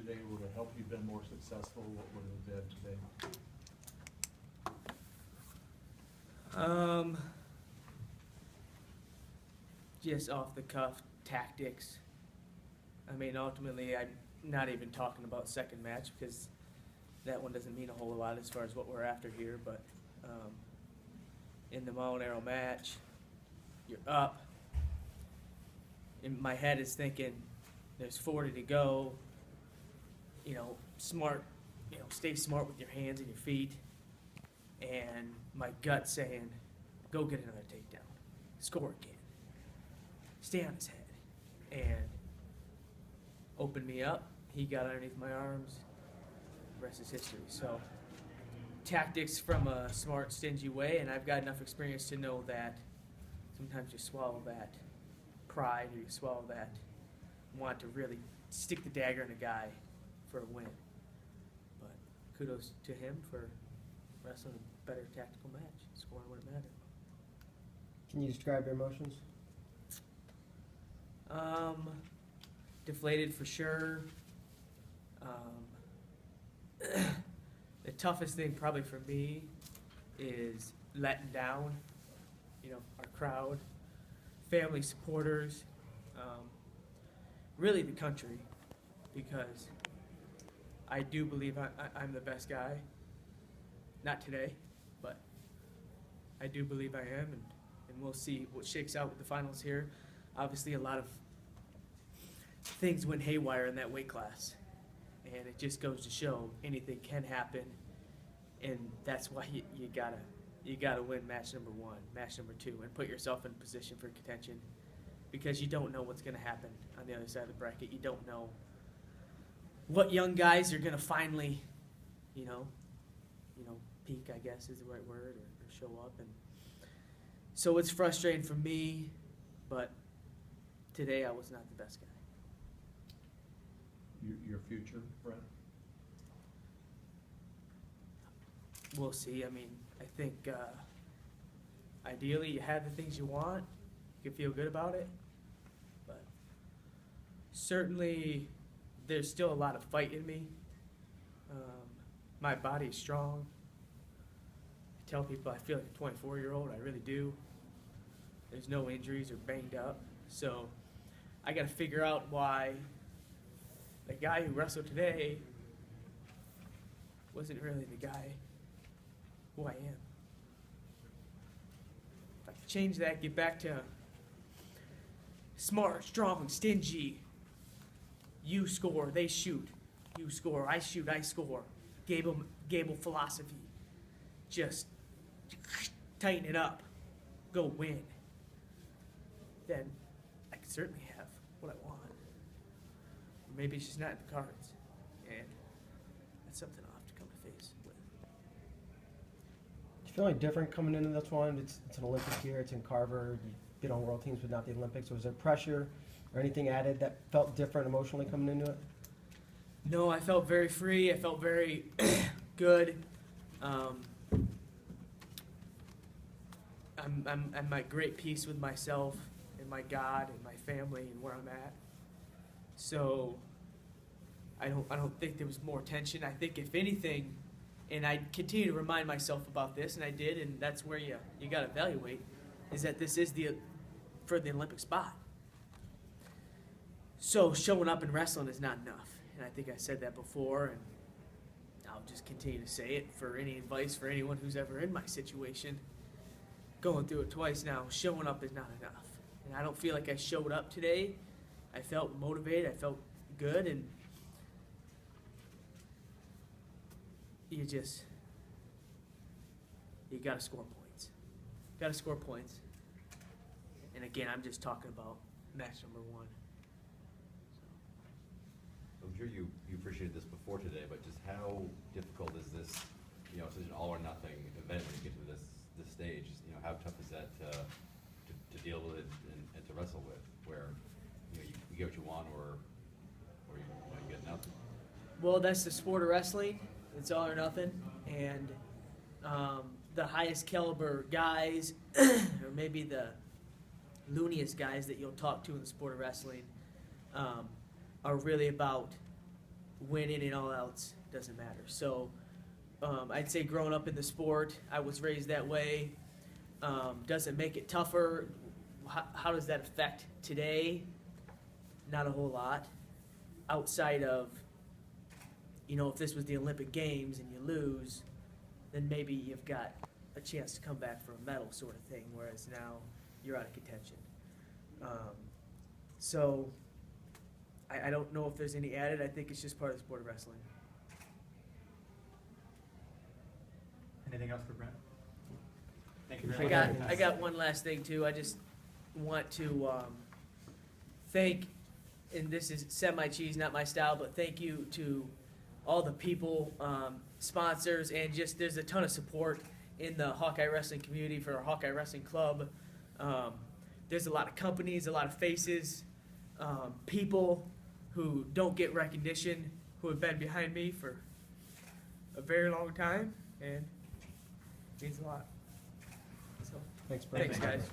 today would have helped you been more successful, what would it have been today? Just off the cuff tactics. I mean, ultimately, I'm not even talking about second match because that one doesn't mean a whole lot as far as what we're after here. But in the bow and arrow match, you're up. In my head is thinking, there's 40 to go. You know, smart. You know, stay smart with your hands and your feet. And my gut saying, go get another takedown, score again, stay on his head, and opened me up. He got underneath my arms. The rest is history. So tactics from a smart, stingy way, and I've got enough experience to know that sometimes you swallow that pride or you swallow that want to really stick the dagger in a guy for a win. But kudos to him for wrestling a better tactical match, scoring when it mattered. Can you describe your emotions? Deflated for sure. The toughest thing probably for me is letting down, you know, our crowd, family, supporters, really the country, because I do believe I'm the best guy. Not today, but I do believe I am, and we'll see what shakes out with the finals here. Obviously, a lot of things went haywire in that weight class, and it just goes to show anything can happen, and that's why you gotta win match number 1, match number 2, and put yourself in position for contention, because you don't know what's gonna happen on the other side of the bracket. You don't know what young guys are gonna finally, you know, peak, I guess is the right word, or show up. And so it's frustrating for me, but today I was not the best guy. Your future, Brent? We'll see. I mean, I think ideally you have the things you want, you can feel good about it, but certainly there's still a lot of fight in me. My body's strong. I tell people I feel like a 24-year-old. I really do. There's no injuries or banged up. So I got to figure out why the guy who wrestled today wasn't really the guy who I am. If I could change that, get back to smart, strong, stingy. You score, they shoot. You score, I shoot, I score. Gable philosophy. Just tighten it up. Go win. Then I could certainly have what I want. Or maybe it's just not in the cards. And that's something I'll have to come to face with. Do you feel like different coming into this one? It's an Olympic year. It's in Carver. You've been on world teams, but not the Olympics. Was there pressure or anything added that felt different emotionally coming into it? No, I felt very free. I felt very good. I'm at great peace with myself and my God and my family and where I'm at. So I don't think there was more tension. I think if anything, and I continue to remind myself about this, and I did, and that's where you got to evaluate, is that this is for the Olympic spot. So showing up and wrestling is not enough. And I think I said that before, and I'll just continue to say it for any advice for anyone who's ever in my situation. Going through it twice now, showing up is not enough. And I don't feel like I showed up today. I felt motivated, I felt good, and you gotta score points. Gotta score points. And again, I'm just talking about match number 1. I'm sure you appreciated this before today, but just how difficult is this, such an all or nothing event when you get to this stage? How tough is that to deal with it and to wrestle with, where you get what you want or you get nothing? Well, that's the sport of wrestling. It's all or nothing, and the highest caliber guys, or maybe the looniest guys that you'll talk to in the sport of wrestling, are really about winning and all else doesn't matter. So I'd say growing up in the sport, I was raised that way. Does it make it tougher? How does that affect today? Not a whole lot. Outside of, if this was the Olympic Games and you lose, then maybe you've got a chance to come back for a medal sort of thing, whereas now you're out of contention. So I don't know if there's any added. I think it's just part of the sport of wrestling. Anything else for Brent? Thank you I very got- much. I got one last thing too. I just want to thank, and this is semi-cheese, not my style, but thank you to all the people, sponsors, and just there's a ton of support in the Hawkeye Wrestling community for our Hawkeye Wrestling Club. There's a lot of companies, a lot of faces, people who don't get recognition, who have been behind me for a very long time, and it means a lot. So, Thanks, Brent. thanks, guys.